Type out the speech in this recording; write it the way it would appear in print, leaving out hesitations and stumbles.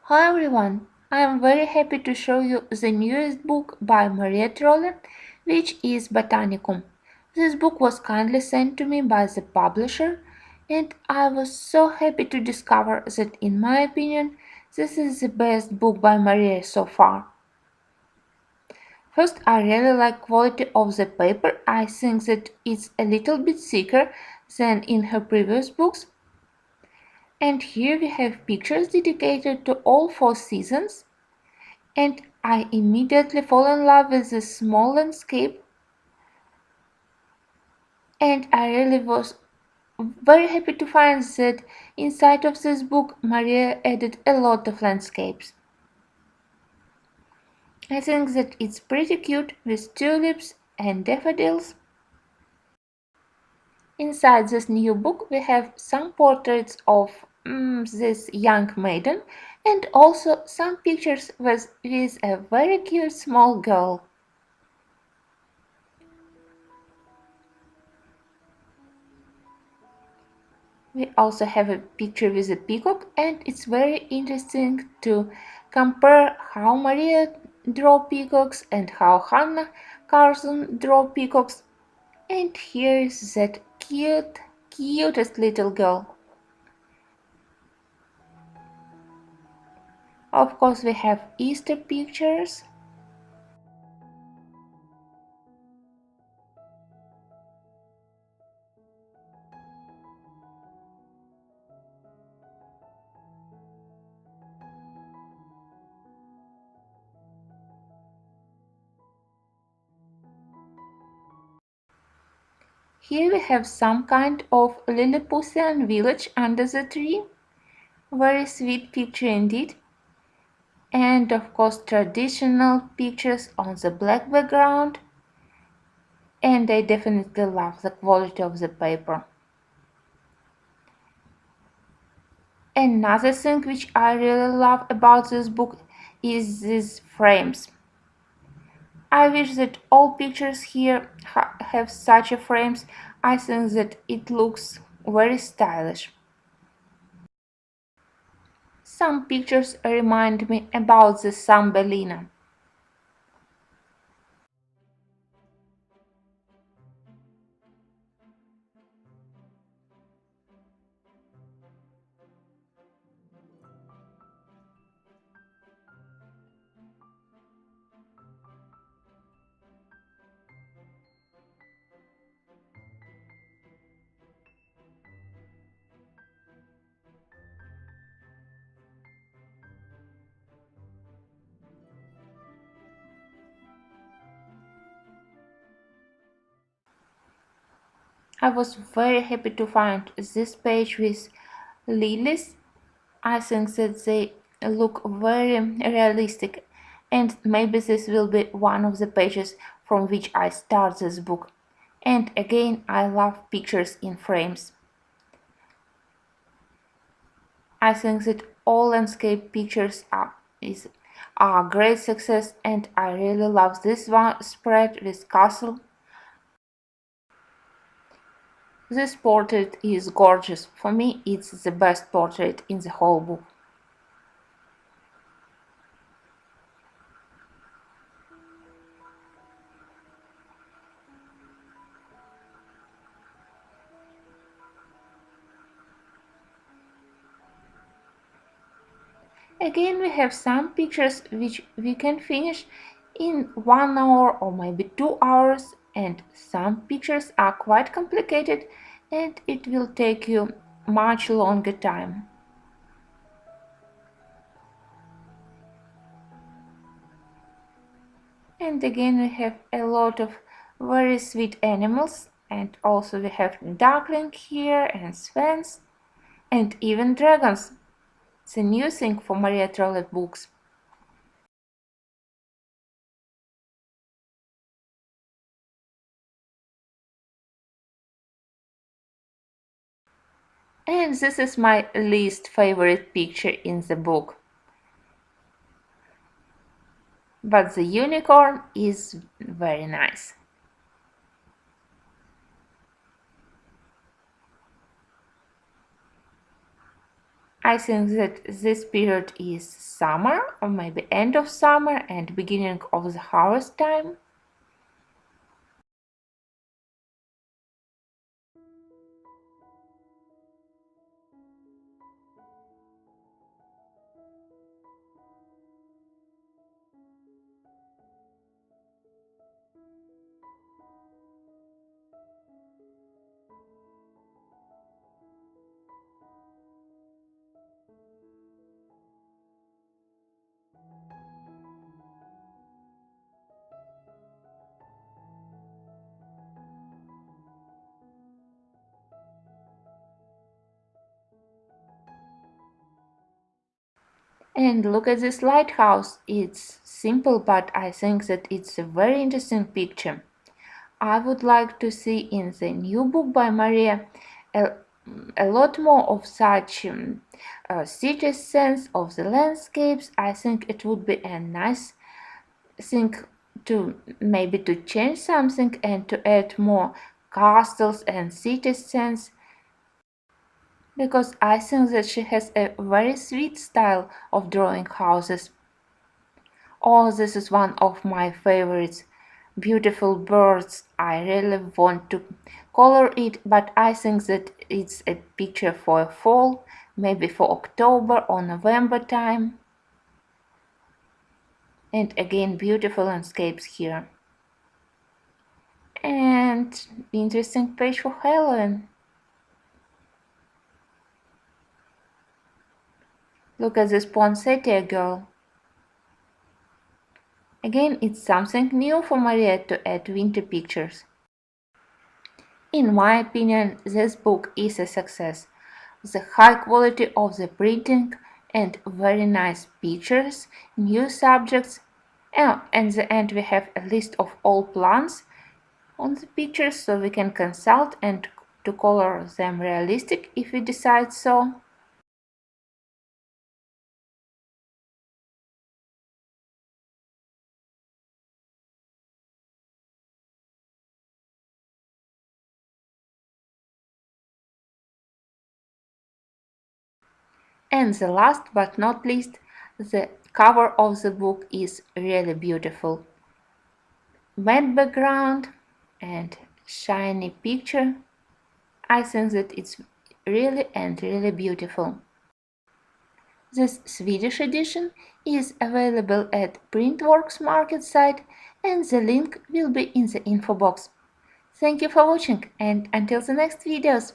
Hi everyone! I am very happy to show you the newest book by Maria Trolle, which is Botanicum. This book was kindly sent to me by the publisher, and I was so happy to discover that, in my opinion, this is the best book by Maria so far. First, I really like quality of the paper. I think that it's a little bit thicker than in her previous books. And here we have pictures dedicated to all four seasons. And I immediately fall in love with the small landscape, and I really was very happy to find that inside of this book Maria added a lot of landscapes. I think that it's pretty cute with tulips and daffodils. Inside this new book we have some portraits of this young maiden and also some pictures with a very cute small girl. We also have a picture with a peacock, and it's very interesting to compare how Maria drew peacocks and how Hannah Carson drew peacocks. And here is that cutest little girl. Of course, we have Easter pictures. Here we have some kind of Lilliputian village under the tree. Very sweet picture indeed. And of course traditional pictures on the black background. And I definitely love the quality of the paper. Another thing which I really love about this book is these frames. I wish that all pictures here have such a frames. I think that it looks very stylish. Some pictures remind me about the Alena. I was very happy to find this page with lilies. I think that they look very realistic, and maybe this will be one of the pages from which I start this book. And again, I love pictures in frames. I think that all landscape pictures are a great success, and I really love this one spread with castle. This portrait is gorgeous. For me, it's the best portrait in the whole book. Again, we have some pictures which we can finish in 1 hour or maybe 2 hours, and some pictures are quite complicated and it will take you much longer time. And again, we have a lot of very sweet animals, and also we have duckling here and swans and even dragons. It's a new thing for Maria Trolle books. And this is my least favorite picture in the book. But the unicorn is very nice. I think that this period is summer, or maybe end of summer and beginning of the harvest time. And look at this lighthouse. It's simple, but I think that it's a very interesting picture. I would like to see in the new book by Maria a, a lot more of such city sense of the landscapes. I think it would be a nice thing to maybe to change something and to add more castles and city sense, because I think that she has a very sweet style of drawing houses. Oh, this is one of my favorites. Beautiful birds. I really want to color it, but I think that it's a picture for fall, maybe for October or November time. And again, beautiful landscapes here. And interesting page for Halloween. Look at this poinsettia girl. Again, it's something new for Maria to add winter pictures. In my opinion, this book is a success. The high quality of the printing and very nice pictures, new subjects, and at the end we have a list of all plants on the pictures so we can consult and to color them realistic if we decide so. And the last but not least, the cover of the book is really beautiful. Matte background and shiny picture. I think that it's really and really beautiful. This Swedish edition is available at Printworks Market site and the link will be in the info box. Thank you for watching and until the next videos.